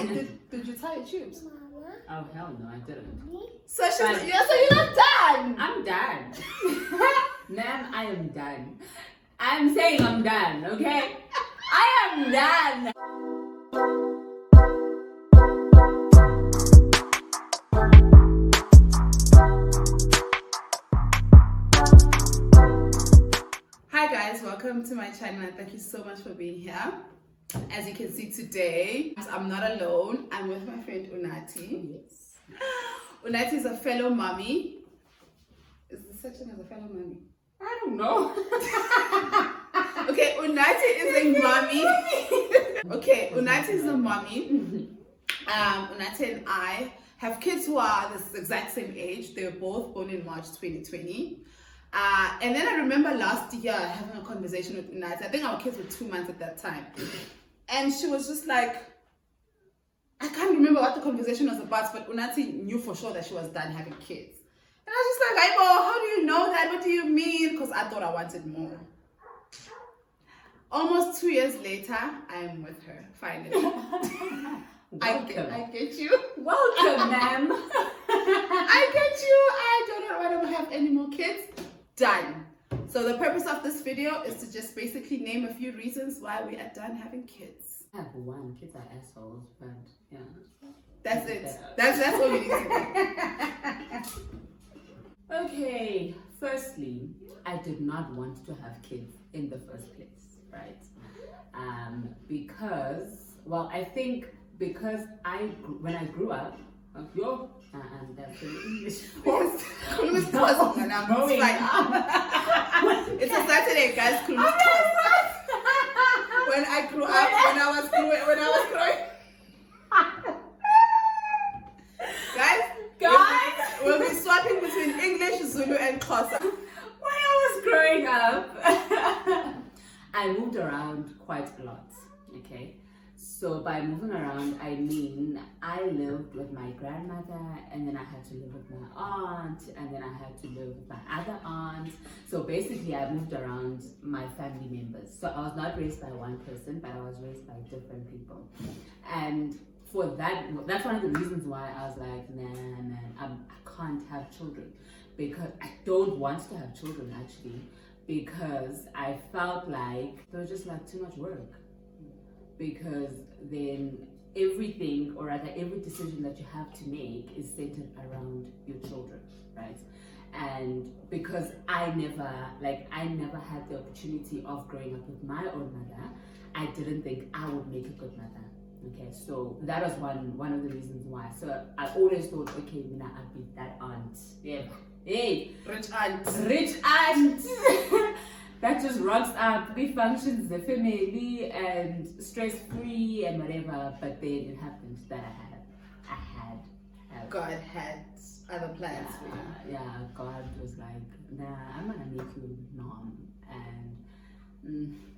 Did you tie your tubes? Oh hell no, I didn't. So so you're not done. I'm done. Ma'am, I am done. I'm saying I'm done, okay? I am done. Hi guys, welcome to my channel and thank you so much for being here. As you can see today, I'm not alone. I'm with my friend Unathi. Yes. Unathi is a fellow mommy. Is the section as a fellow mommy? I don't know. Okay, Unathi is a mommy. Okay, Unathi is a mommy. Unathi and I have kids who are the exact same age. They were both born in March 2020. And then I remember last year having a conversation with Unathi. I think our kids were 2 months at that time. And she was just like, I can't remember what the conversation was about, but Unathi knew for sure that she was done having kids. And I was just like, Aibo, how do you know that? What do you mean? Because I thought I wanted more. Almost 2 years later, I'm with her, finally. I get you. Welcome, ma'am. I get you. I do not want to have any more kids. Done. So the purpose of this video is to just basically name a few reasons why we are done having kids. I have one. Kids are assholes, but yeah. That's it. That's what we need to do. Okay. Firstly, I did not want to have kids in the first place, right? I think because when I grew up, that's in English. Clueless Momma, and I'm growing up. It's a Saturday, guys. Clueless When I grew up, when I was growing. Guys, we'll be swapping between English, Zulu, and Xhosa. When I was growing up, I moved around quite a lot. Okay. So by moving around, I mean I lived with my grandmother, and then I had to live with my aunt, and then I had to live with my other aunt. So basically, I moved around my family members. So I was not raised by one person, but I was raised by different people. And for that's one of the reasons why I was like, I can't have children, because I don't want to have children actually, because I felt like there was just like too much work. Because then everything, or rather every decision that you have to make is centered around your children, right? And because I never had the opportunity of growing up with my own mother, I didn't think I would make a good mother. Okay, so that was one of the reasons why. So I always thought, okay, I'd be that aunt. Yeah. Hey, rich aunt. That just rocks up, functions the family and stress-free and whatever, but then it happened that I had God had other plans for you. Yeah, God was like, I'm gonna make you mom. And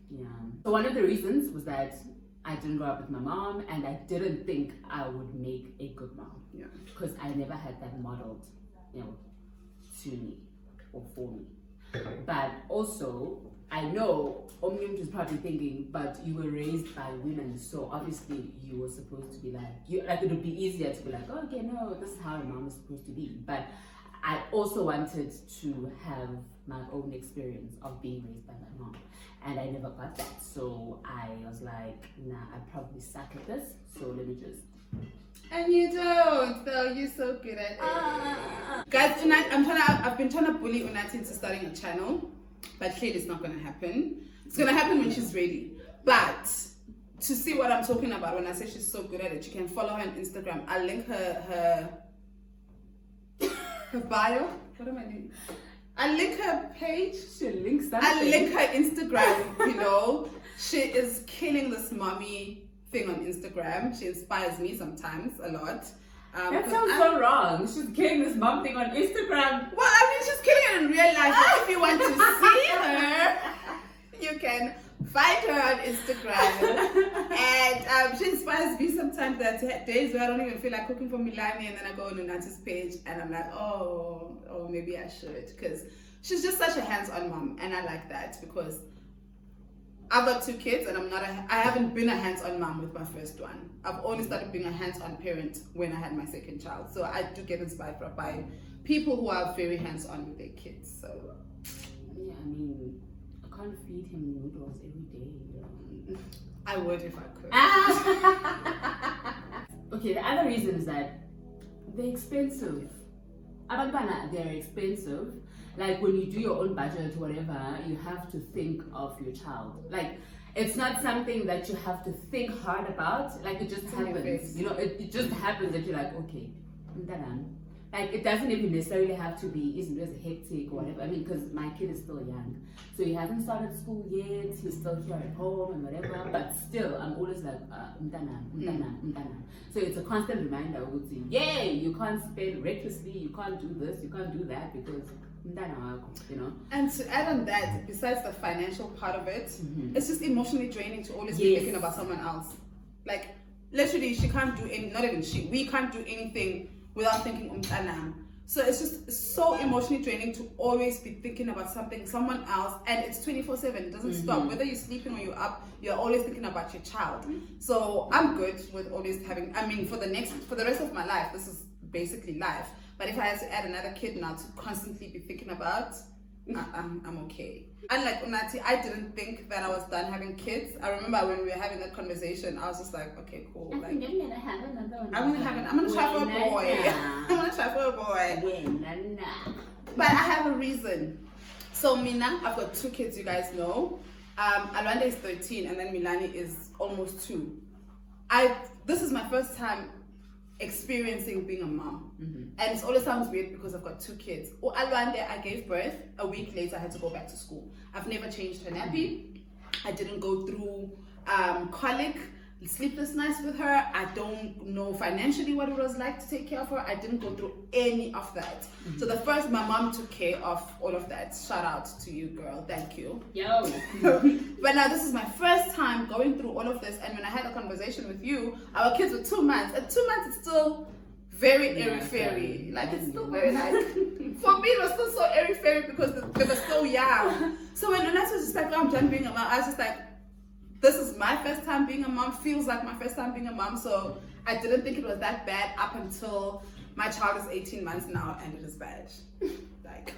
yeah. So one of the reasons was that I didn't grow up with my mom, and I didn't think I would make a good mom. Yeah. Because I never had that modeled, to me or for me. But also, I know Omnium is probably thinking, but you were raised by women, so obviously you were supposed to be like it would be easier to be like, oh, okay, no, this is how a mom is supposed to be. But I also wanted to have my own experience of being raised by my mom, and I never got that. So I was like, I probably suck at this, so let me just. And you don't, though. You're so good at it. Guys, tonight I've been trying to bully Unathi into starting a channel, but clearly it's not going to happen. It's going to happen when she's ready. But to see what I'm talking about when I say she's so good at it, you can follow her on Instagram. I'll link her bio. What am I doing? I'll link her page. She'll link something. I'll link her Instagram. She is killing this mommy thing on Instagram. She inspires me sometimes a lot. That sounds so wrong. She's killing this mom thing on Instagram. Well, I mean, she's killing it in real life. But if you want to see her, you can find her on Instagram. And she inspires me sometimes. There are days where I don't even feel like cooking for Milani, and then I go on Unathi's page and I'm like, oh, maybe I should. Because she's just such a hands-on mom. And I like that because I've got 2 kids, and I haven't been a hands-on mom with my first one. I've only started being a hands-on parent when I had my second child. So I do get inspired by people who are very hands-on with their kids. So yeah, I mean, I can't feed him noodles every day. I would if I could. Okay, the other reason is that they're expensive. Abantwana, they're expensive. Like when you do your own budget or whatever, you have to think of your child. Like it's not something that you have to think hard about. Like it just happens. You know, it just happens that you're like, okay, like it doesn't even necessarily have to be isn't as hectic or whatever. I mean, because my kid is still young, so he hasn't started school yet. He's still here at home and whatever. But still, I'm always like, So it's a constant reminder. I would say, yay, you can't spend recklessly. You can't do this. You can't do that because. You know. And to add on that, besides the financial part of it, it's just emotionally draining to always be thinking about someone else. Like literally, she can't do any. Not even she. We can't do anything without thinking umtanam. So it's just so emotionally draining to always be thinking about someone else, and it's 24/7. It doesn't stop. Whether you're sleeping or you're up, you're always thinking about your child. So I'm good with always having. I mean, for the rest of my life, this is basically life. But if I had to add another kid now to constantly be thinking about, I'm okay. Unlike Unathi, I didn't think that I was done having kids. I remember when we were having that conversation, I was just like, okay, cool. Like, I'm gonna try for a boy. I'm gonna try for a boy. But I have a reason. So Mina, I've got 2 kids, you guys know. Alwanda is 13, and then Milani is almost 2. This is my first time experiencing being a mom, and it always sounds weird because I've got 2 kids. Alwande, I gave birth. A week later I had to go back to school. I've never changed her nappy. I didn't go through colic, sleepless nights with her. I don't know financially what it was like to take care of her. I didn't go through any of that. So my mom took care of all of that. Shout out to you, girl. Thank you. Yo. But now this is my first time going through all of this, and when I had a conversation with you, our kids were 2 months. At 2 months, it's still very airy-fairy. Like it's still very like, for me it was still so airy-fairy because they were so young. So when Unathi was just like, oh, I'm done being a mom, I was just like, this is my first time being a mom, feels like my first time being a mom. So I didn't think it was that bad up until my child is 18 months now, and it is bad. Like,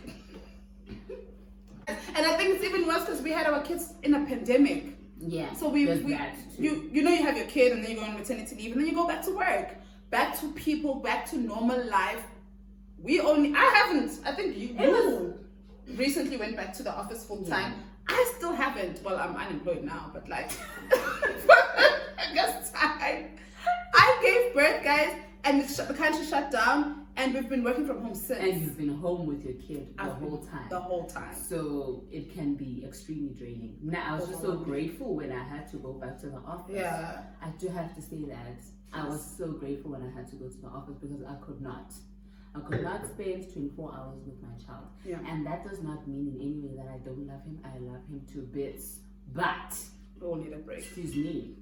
and I think it's even worse because we had our kids in a pandemic. Yeah. So you have your kid, and then you go on maternity leave, and then you go back to work, back to people, back to normal life. I think you recently went back to the office full time. Yeah. I still haven't. Well, I'm unemployed now, but like, I guess I gave birth, guys, and the country shut down, and we've been working from home since. And you've been home with your kid the whole time. So it can be extremely draining. Now, I was just so grateful when I had to go back to the office. Yeah. I do have to say that I was so grateful when I had to go to the office because I could not spend 24 hours with my child. Yeah. And that does not mean in any way that I don't love him. I love him to bits. But we all need a break. Excuse me.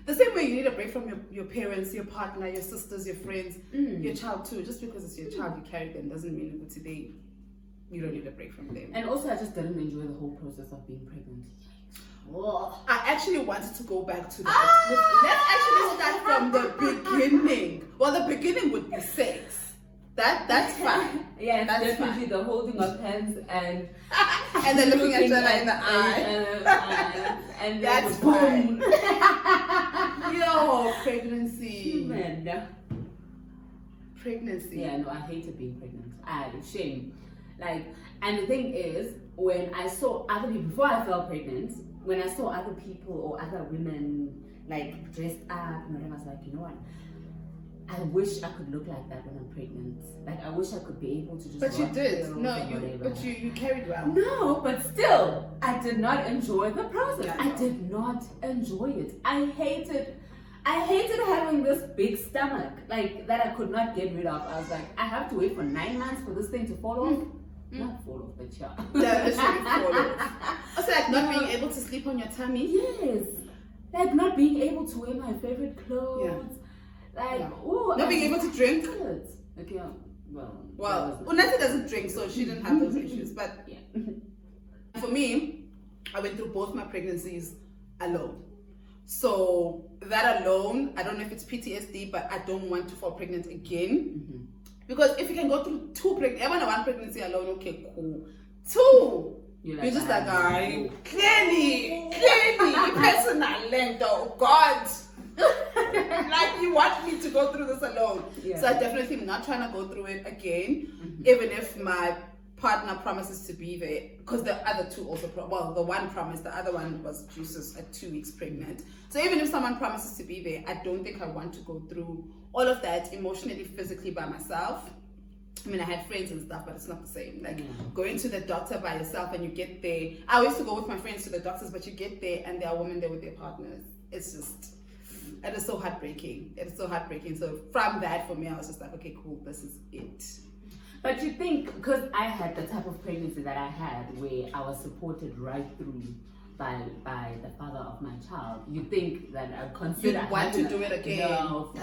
The same way you need a break from your parents, your partner, your sisters, your friends, your child too. Just because it's your child, you carry them, doesn't mean that today you don't need a break from them. And also, I just didn't enjoy the whole process of being pregnant. Whoa. I actually wanted to go back to that. Let's actually start from the beginning. Well, the beginning would be sex. That's fine. Yeah, that's definitely fine. The holding of hands and then looking at each other in the eye. And that's boom. Yo, pregnancy. Pregnancy. Yeah, no, I hated being pregnant. Shame. Like, and the thing is, when I saw other people, before I fell pregnant, when I saw other people or other women like dressed up and whatever, I was like, you know what? I wish I could look like that when I'm pregnant. Like, I wish I could be able to just. But you did. No, you carried well. No, but still, I did not enjoy the process. Yeah, I did not enjoy it. I hated having this big stomach, like that I could not get rid of. I was like, I have to wait for 9 months for this thing to fall off. Not fall off, but yeah. Yeah, literally fall off. Also, like not being able to sleep on your tummy. Yes. Like not being able to wear my favorite clothes. Yeah. Like, oh, not being able to drink. Okay, well, Unathi doesn't drink, so she didn't have those issues. But yeah, for me, I went through both my pregnancies alone. So that alone, I don't know if it's PTSD, but I don't want to fall pregnant again. Because if you can go through two pregnancies, even one pregnancy alone, okay, cool. Two, you're just like, clearly, personal length, oh God. Like, you want me to go through this alone. So I definitely am not trying to go through it again, even if my partner promises to be there, because the other two also, the one promised, the other one was Jesus at 2 weeks pregnant. So even if someone promises to be there, I don't think I want to go through all of that emotionally, physically by myself. I mean, I had friends and stuff, but it's not the same. Like going to the doctor by yourself and you get there. I used to go with my friends to the doctors, but you get there and there are women there with their partners. It's just, it is so heartbreaking. It is so heartbreaking. So from that, for me, I was just like, okay, cool, this is it. But you think, because I had the type of pregnancy that I had, where I was supported right through by the father of my child, you think that I'd consider... You want to do it again? No,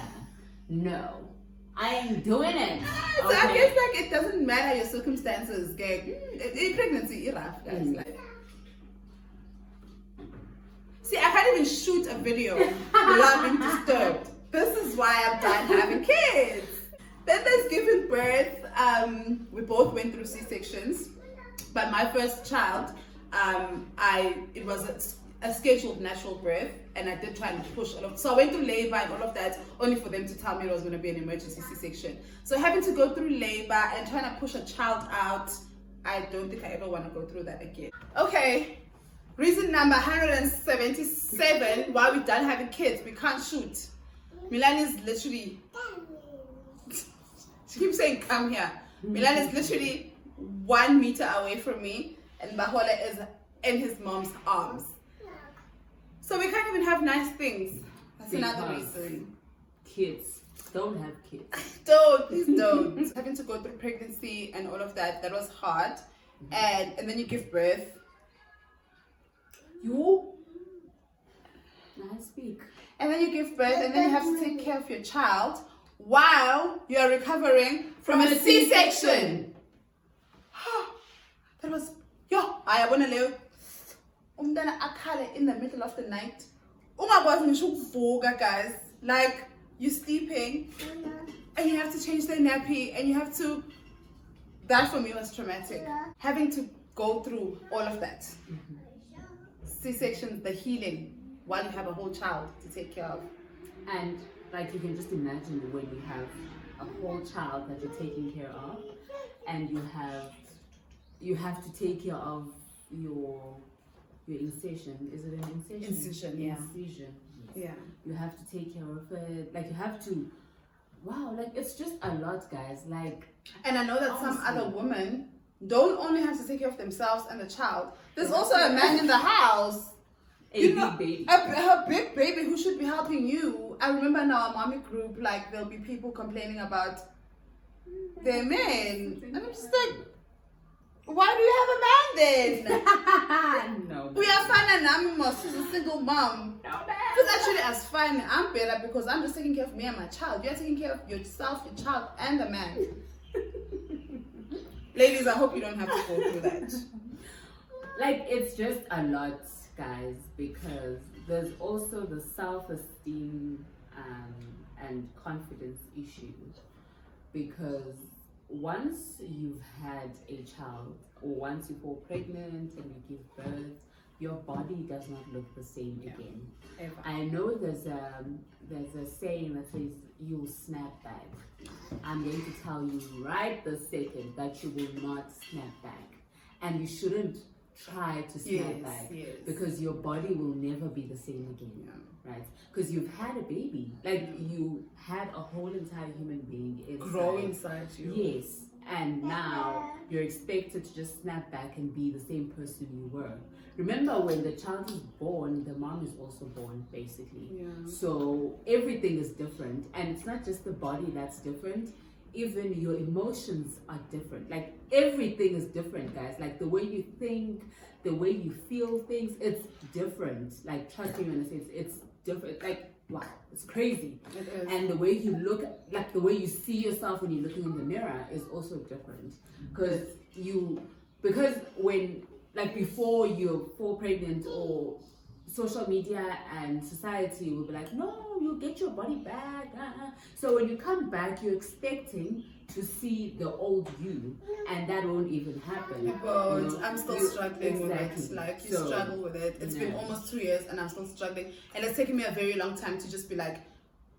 no. I ain't doing it. So I guess, like, it doesn't matter your circumstances. Pregnancy is rough, guys. Like, see, I can't even shoot a video without being disturbed. This is why I'm done having kids. Then there's giving birth. We both went through C-sections, but my first child, it was a scheduled natural birth, and I did try and push a lot. So I went through labor and all of that, only for them to tell me it was going to be an emergency C-section. So having to go through labor and trying to push a child out, I don't think I ever want to go through that again. Okay, reason number 177 why we're done having kids. We can't shoot. Milan is literally... She keeps saying, come here. Milan is literally 1 meter away from me, and Bahola is in his mom's arms. So we can't even have nice things. That's another reason. Kids. Don't have kids. Please don't. Having to go through pregnancy and all of that, that was hard. And then you give birth. I speak. And then you give birth, and then you have to take care of your child while you are recovering from a C-section. That was, I want to live. Umntana akhale in the middle of the night. Guys. Like, you're sleeping, and you have to change their nappy, and you have to... That for me was traumatic. Having to go through all of that. C-sections, the healing, while you have a whole child to take care of. And like, you can just imagine when you have a whole child that you're taking care of, and you have to take care of your incision. Is it an incision? Incision, yeah. Incision. Yes. Yeah. You have to take care of it. Like, you have to. Wow, like, it's just a lot, guys. Like, and I know that honestly, some other women don't only have to take care of themselves and the child. There's also a man in the house. Big baby. A big baby who should be helping you. I remember in our mommy group, like, there'll be people complaining about their men. And I'm just like, why do you have a man then? No. We are fine, and I'm a single mom. No, man. It's actually as fine. I'm better because I'm just taking care of me and my child. You're taking care of yourself, your child, and the man. Ladies, I hope you don't have to go through that. Like, it's just a lot, guys, because there's also the self-esteem and confidence issue, because once you've had a child, or once you fall pregnant and you give birth, your body does not look the same again. Ever. I know there's a saying that says you'll snap back. I'm going to tell you right this second that you will not snap back, and you shouldn't try to snap back, because your body will never be the same again, right? Because you've had a baby, like, you had a whole entire human being grow inside you. Yes, and now you're expected to just snap back and be the same person you were. Remember, when the child is born, the mom is also born, basically. So everything is different, and it's not just the body that's different. Even your emotions are different. Like, everything is different, guys. Like, the way you think, the way you feel things, it's different. Like, trust me when I say it's different. Like, wow, it's crazy. It is. And the way you look, like, the way you see yourself when you're looking in the mirror is also different. Because when, like before you're pregnant, or social media and society will be like, no, you'll get your body back. So when you come back, you're expecting to see the old you, and that won't even happen. But you know? I'm still struggling with it. Like, you struggle with it. It's been almost 2 years and I'm still struggling. And it's taken me a very long time to just be like,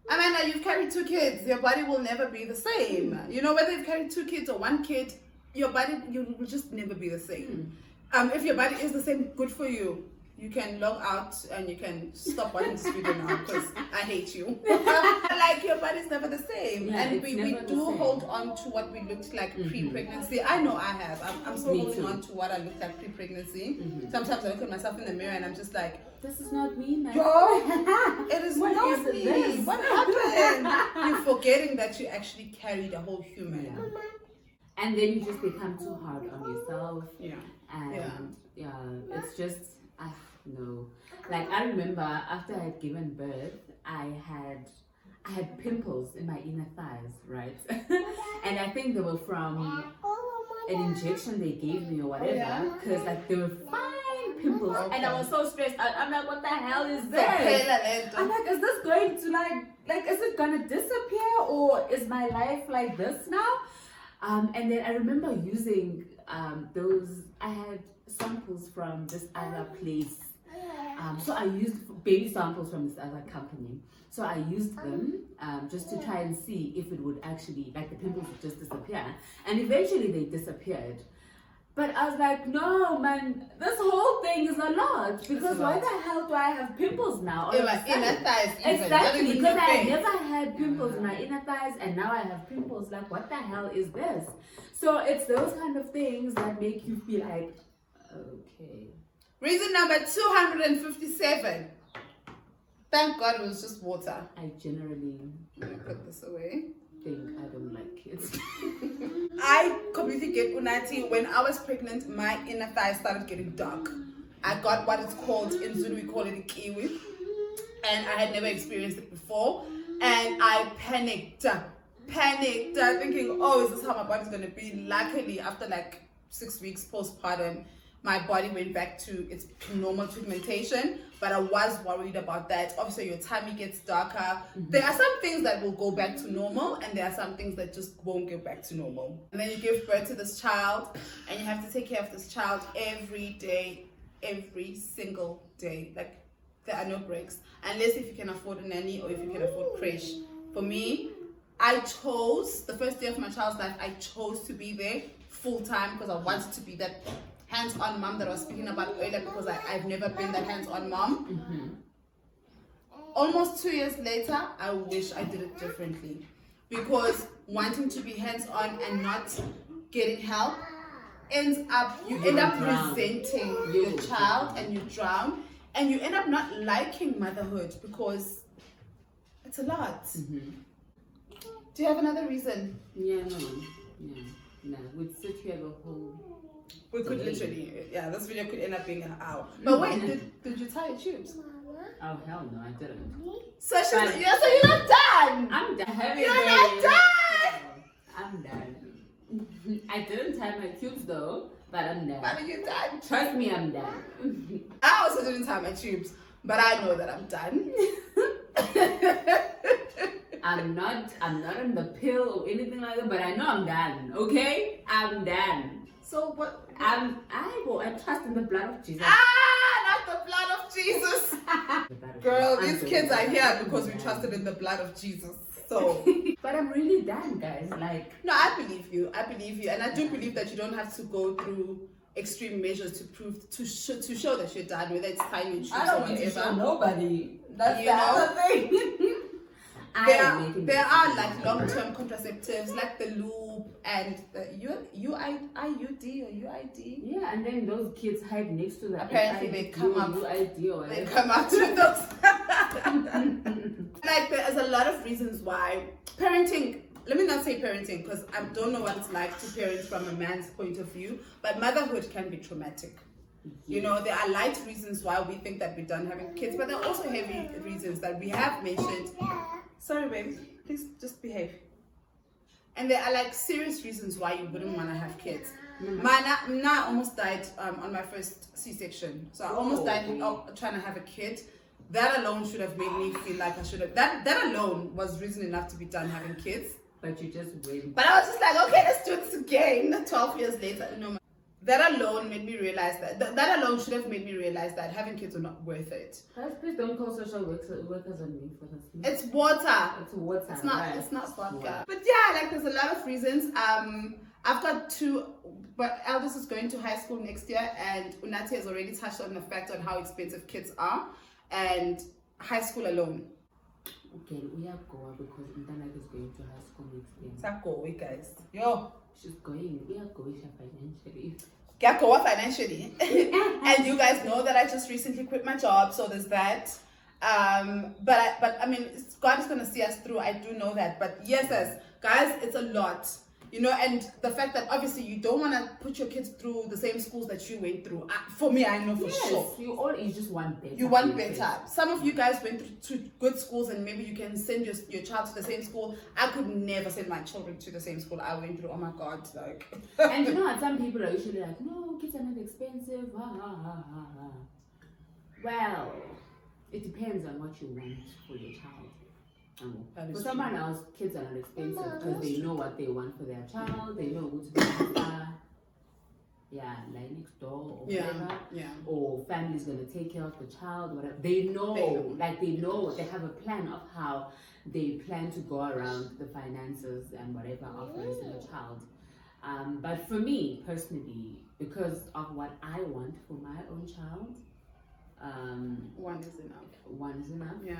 Amanda, you've carried 2 kids. Your body will never be the same. You know, whether you've carried 2 kids or 1 kid, your body, you will just never be the same. If your body is the same, good for you. You can log out and you can stop watching this video now because I hate you. Like, your body's never the same. Yeah, And we do hold on to what we looked like pre-pregnancy. I know I have. I'm still holding on to what I looked like pre-pregnancy. Sometimes I look at myself in the mirror and I'm just like, this is not me, man. Yo, it is What not is me. this? What happened? You're forgetting that you actually carried a whole human. Yeah. And then you just become too hard on yourself. Yeah. And it's just, no. Like, I remember after I had given birth, I had pimples in my inner thighs, right? And I think they were from an injection they gave me or whatever, because like they were fine pimples, and I was so stressed out. I'm like, what the hell is this? I'm like, is this going to like is it gonna disappear, or is my life like this now? And then I remember using those. I had samples from this other place. So I used baby samples from this other company. So I used them just to try and see if it would actually, like, the pimples would just disappear. And eventually they disappeared. But I was like, no, man, this whole thing is a lot. Because why the hell do I have pimples now? In my inner thighs. Exactly, because I had never had pimples in my inner thighs, and now I have pimples. Like, what the hell is this? So it's those kind of things that make you feel like, okay. Reason number 257. Thank God it was just water. I generally Let me put this away. think I don't like kids. I completely get Unathi. When I was pregnant, my inner thigh started getting dark. I got what it's called, in Zulu we call it a kiwi. And I had never experienced it before. And I panicked, thinking, oh, is this how my body's going to be? Luckily, after like 6 weeks postpartum, my body went back to its normal pigmentation, but I was worried about that. Obviously, your tummy gets darker. There are some things that will go back to normal, and there are some things that just won't go back to normal. And then you give birth to this child, and you have to take care of this child every day, every single day. Like, there are no breaks, unless if you can afford a nanny or if you can afford creche. For me, I chose, the first day of my child's life, I chose to be there full time because I wanted to be that hands-on mom that I was speaking about earlier, because I've never been that hands-on mom. Almost 2 years later, I wish I did it differently, because wanting to be hands-on and not getting help you end up resenting your child, and you drown, and you end up not liking motherhood because it's a lot. Do you have another reason? No, we'd sit here the whole. We could literally, this video could end up being an hour. But wait, did you tie your tubes? Oh, hell no, I didn't. So so you're not done! I'm done. You're not done! I'm done. I didn't tie my tubes though, but I'm done. But are you done? Trust me, I'm done. I also didn't tie my tubes, but I know that I'm done. I'm not on the pill or anything like that, but I know I'm done, okay? I'm done. So what? I trust in the blood of Jesus. Not the blood of Jesus. Girl, these kids are here because we trusted in the blood of Jesus. So, but I'm really done, guys. Like, no, I believe you, and I do believe that you don't have to go through extreme measures to prove to show that you're done, whether it's tying your shoes or whatever. Nobody. That's the other thing. There are like long-term contraceptives, like the lube and the IUD or UID. Yeah, and then those kids hide next to the apparently they come up. UID or whatever. They come out with those. Like, there's a lot of reasons why parenting. Let me not say parenting, because I don't know what it's like to parent from a man's point of view, but motherhood can be traumatic. You know, there are light reasons why we think that we're done having kids, but there are also heavy reasons that we have mentioned. Sorry, babe. Please just behave. And there are like serious reasons why you wouldn't want to have kids. Mine almost died on my first C-section. So I almost died trying to have a kid. That alone should have made me feel like I should have. That alone was reason enough to be done having kids. But you just wait. But I was just like, okay, let's do this again. 12 years later, no. That alone made me realize that alone should have made me realize that having kids are not worth it. Guys, please don't call social workers on me for this. It's water. It's water. It's not. Right. It's not vodka. Water. But yeah, like there's a lot of reasons. I've got two. But Eldest is going to high school next year, and Unathi has already touched on the fact on how expensive kids are, and high school alone. Okay, we are going because Internet is going to high school next year. Sakho, guys. Yo. She's going. We are going financially. Financially. And you guys know that I just recently quit my job, so there's that. But I mean, God is gonna see us through. I do know that. But yes, guys, it's a lot. You know, and the fact that obviously you don't want to put your kids through the same schools that you went through. For me, I know for sure. You just want better. You want better. Some of you guys went to good schools and maybe you can send your child to the same school. I could never send my children to the same school I went through. Oh my God, like. And you know what? Some people are usually like, no, kids are not expensive. Well, it depends on what you want for your child. For someone else, kids are not expensive because they know what they want for their child. They know who to be like next door or whatever. Or family's gonna take care of the child, whatever. They know, they have a plan of how they plan to go around the finances and whatever of raising a child. But for me personally, because of what I want for my own child, one is enough. One is enough. Yeah.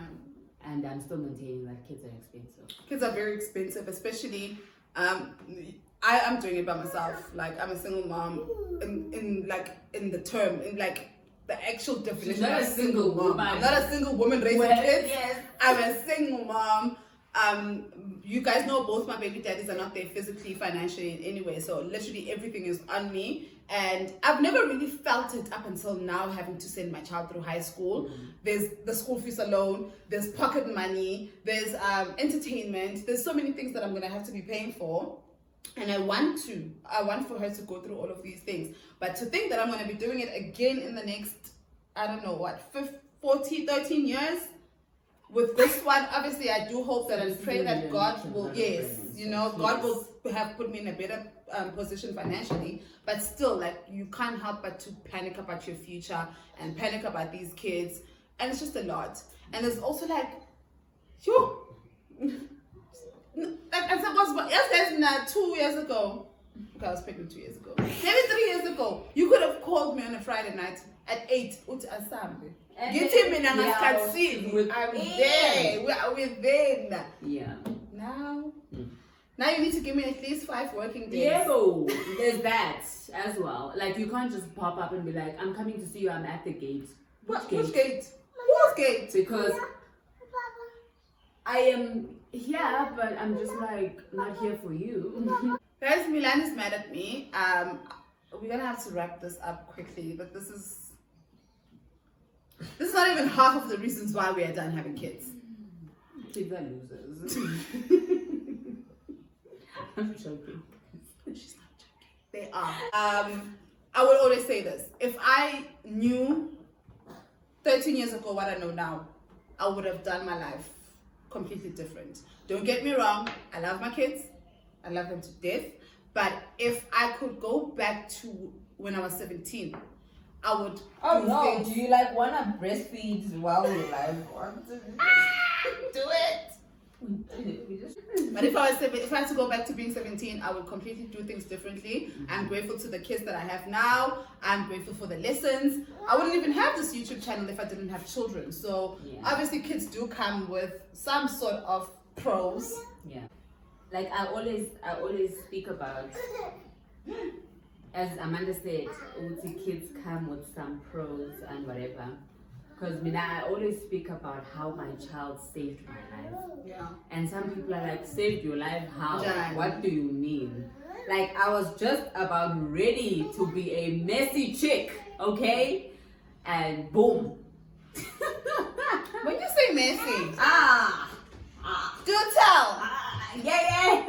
And I'm still maintaining that kids are expensive. Kids are very expensive, especially I am doing it by myself. Like I'm a single mom in the actual definition. She's not a single woman. I'm not a single woman raising kids. Yes. I'm a single mom. You guys know both my baby daddies are not there physically, financially in any way. So literally everything is on me. And I've never really felt it up until now, having to send my child through high school. Mm-hmm. There's the school fees alone, there's pocket money, there's entertainment, there's so many things that I'm gonna have to be paying for. And I want for her to go through all of these things. But to think that I'm gonna be doing it again in the next, I don't know what, 13 years? With this one, obviously I do hope that and pray that God will, God will have put me in a better position financially, but still, like, you can't help but to panic about your future and panic about these kids, and it's just a lot. And there's also like, I suppose, yes, 2 years ago, okay, I was pregnant 2 years ago, maybe 3 years ago, you could have called me on a Friday night at 8, uthi asambe. Get him in and I'm there. We are within. Yeah. Now you need to give me at least 5 working days. Yeah, there's that as well. Like, you can't just pop up and be like, I'm coming to see you, I'm at the gate. Which gate? Whose gate? Because I am here, but I'm just like not here for you. Guys, Milan is mad at me. We're gonna have to wrap this up quickly, but this is not even half of the reasons why we are done having kids. Kids are losers. I'm joking. She's not joking. They are. I would always say this. If I knew 13 years ago what I know now, I would have done my life completely different. Don't get me wrong. I love my kids. I love them to death. But if I could go back to when I was 17, I would. Oh no! Things. Do you like want to breastfeed while you're alive? Do it. But if I had to go back to being 17, I would completely do things differently. I'm grateful to the kids that I have now. I'm grateful for the lessons. I wouldn't even have this YouTube channel if I didn't have children. So obviously kids do come with some sort of pros. Yeah. Like I always speak about, as Amanda said, the kids come with some pros and whatever. Because I always speak about how my child saved my life. Yeah. And some people are like, saved your life? How? Yeah. What do you mean? Like, I was just about ready to be a messy chick, okay? And boom. When you say messy, do tell. Yeah.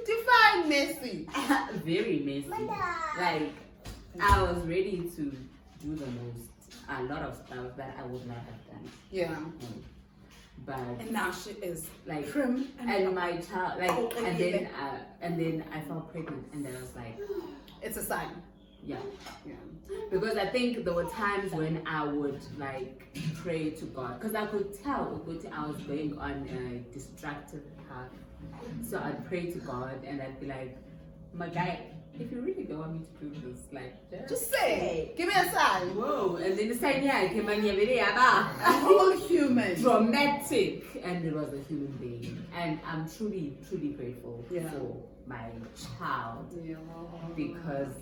Do messy. Very messy. Like, I was ready to do a lot of stuff that I would not have done. Yeah. But And now she is like prim and my child like Oh, and then I felt pregnant and then I was like, it's a sign. yeah. Yeah. Because I think there were times when I would like pray to God because I could tell I was going on a destructive path. So I'd pray to God and I'd be like, my guy, if you really don't want me to do this, like Just say, give me a sign. whoa, and then the sign came on A whole human. dramatic, and it was a human being, and I'm truly grateful Yeah. for my child Yeah. because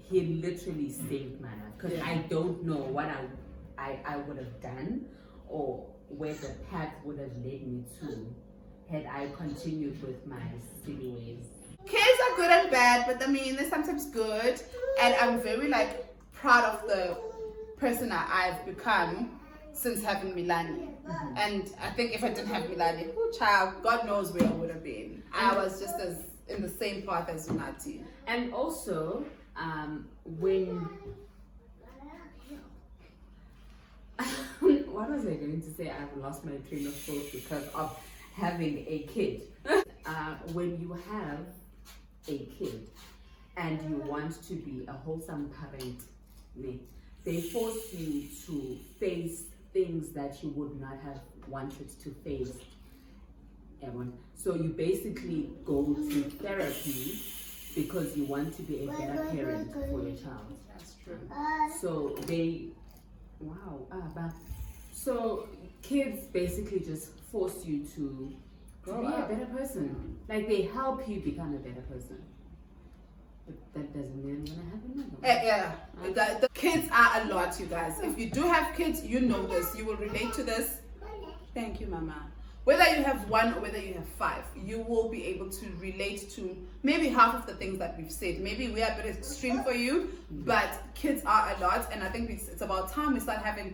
he literally saved my life. Because Yeah. I don't know what I would have done or where the path would have led me to had I continued with my silly ways. Kids are good and bad, but I mean, they're sometimes good. And I'm very like proud of the person I've become since having Milani. And I think if I didn't have Milani, oh child, God knows where I would have been. I was just as in the same path as Unathi. And also, when what was I going to say? I've lost my train of thought because of having a kid. When you have a kid and you want to be a wholesome parent, they force you to face things that you would not have wanted to face. So you basically go to therapy because you want to be a better parent for your child. That's true. So so kids basically just force you to be a better person. Like they help you become a better person. But that doesn't mean I'm gonna have another. Yeah, the kids are a lot, you guys. If you do have kids, you know this. You will relate to this. Thank you, Mama. Whether you have one or whether you have five, you will be able to relate to maybe half of the things that we've said. Maybe we are a bit extreme for you, but kids are a lot, and I think it's about time we start having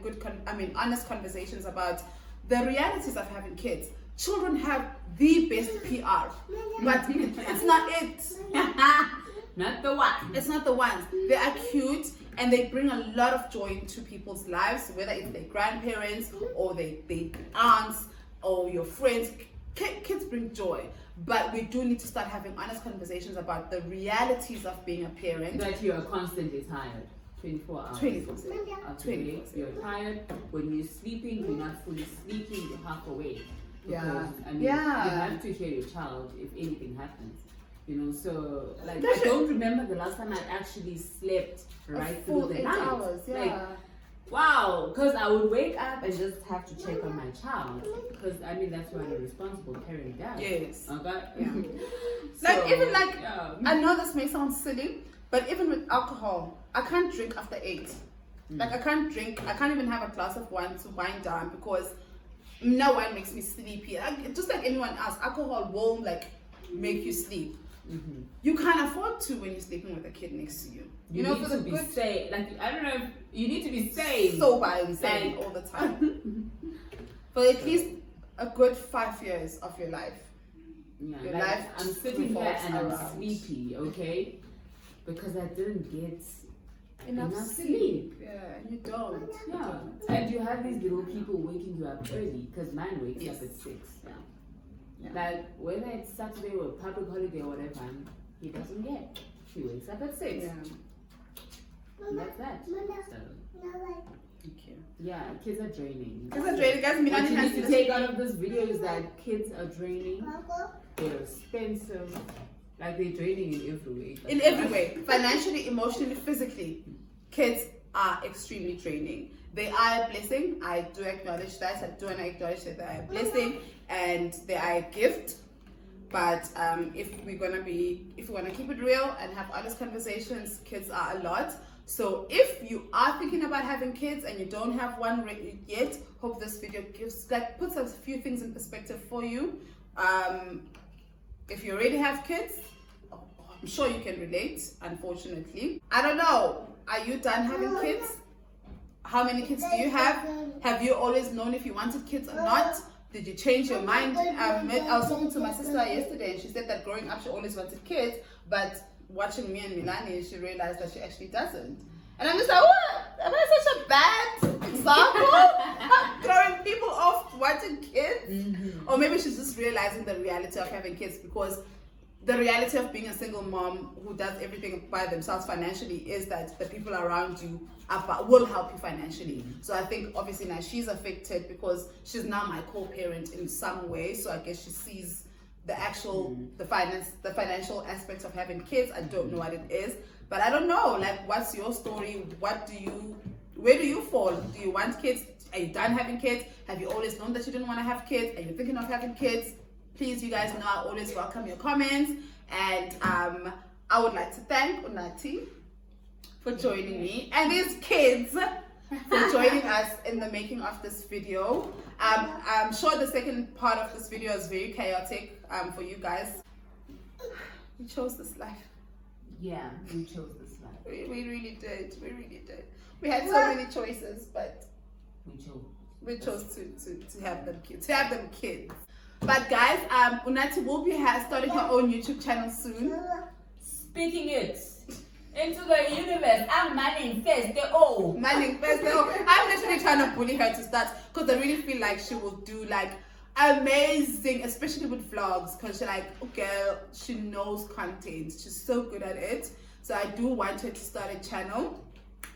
honest conversations about the realities of having kids. Children have the best PR, but it's not it. Not the one. It's not the ones. They are cute and they bring a lot of joy into people's lives, whether it's their grandparents or their aunts or your friends. Kids bring joy, but we do need to start having honest conversations about the realities of being a parent. That you are constantly tired. 24 hours. 24/7. You're tired. When you're sleeping, you're not fully sleeping, you're half awake. Because, you have to hear your child if anything happens. So like I don't remember the last time I actually slept right through the 8 night. hours, yeah. Like, wow, because I would wake up and just have to check on my child. Because that's what a responsible parent does. Yes. Okay. Yeah. Yeah. I know this may sound silly, but even with alcohol, I can't drink after 8. Like I can't even have a glass of wine to wind down because no wine makes me sleepy. Just like anyone else, alcohol won't make you sleep. You can't afford to when you're sleeping with a kid next to you. You need to be safe. I don't know if you need to be safe. Sober and sane all the time. For at least a good 5 years of your life. Yeah, Your life I'm sitting here and I'm around. sleepy, okay? Because I didn't get Enough sleep. Yeah, and you don't. Yeah. And you have these little people waking you up early because mine wakes up at 6. Yeah. Like whether it's Saturday or public holiday or whatever, he doesn't get. He wakes up at 6. Yeah. And that's that. So, Thank you. yeah, kids are draining. Kids are draining, guys. What you need to take out of this video is that kids are draining. They're expensive. Like they're draining in every way. In every way, financially, emotionally, physically, kids are extremely draining. They are a blessing. I do acknowledge that. I do acknowledge that they are a blessing and they are a gift. But if we're gonna keep it real and have honest conversations, kids are a lot. So if you are thinking about having kids and you don't have one yet, hope this video puts a few things in perspective for you. If you already have kids, I'm sure you can relate, unfortunately. I don't know, are you done having kids? How many kids do you have? Have you always known if you wanted kids or not? Did you change your mind? I was talking to my sister yesterday, and she said that growing up she always wanted kids, but watching me and Milani, she realized that she actually doesn't. And I'm just like, what? Am I such a bad example? Throwing people off watching kids? Or maybe she's just realizing the reality of having kids, because the reality of being a single mom who does everything by themselves financially is that the people around you will help you financially. So I think obviously now she's affected because she's now my co-parent in some way. So I guess she sees the actual the financial aspects of having kids. I don't know what it is, but I don't know, like, what's your story? Where do you fall? Do you want kids? Are you done having kids? Have you always known that you didn't want to have kids? Are you thinking of having kids? Please, you guys know I always welcome your comments. And I would like to thank Unathi for joining me and these kids for joining us in the making of this video. I'm sure the second part of this video is very chaotic for you guys. We chose this life. Yeah, we chose this life. We really did. We really did. We had so many choices, but we chose to have them kids. But guys, Unathi will be starting her own YouTube channel soon. Speaking it into the universe, I'm manifesting. I'm literally trying to bully her to start, because I really feel like she will do like amazing, especially with vlogs, because she's like, okay, she knows content. She's so good at it. So I do want her to start a channel.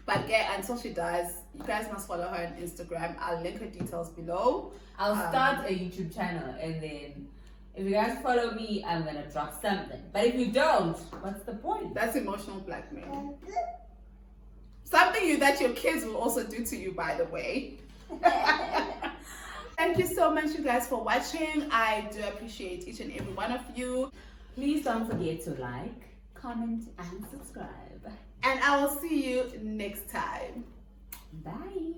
But yeah, until she does, you guys must follow her on Instagram. I'll link her details below. I'll start a YouTube channel, and then if you guys follow me, I'm gonna drop something. But if you don't, what's the point? That's emotional blackmail. Something that your kids will also do to you, by the way. Thank you so much, you guys, for watching. I do appreciate each and every one of you. Please don't forget to like, comment, and subscribe. And I will see you next time. Bye.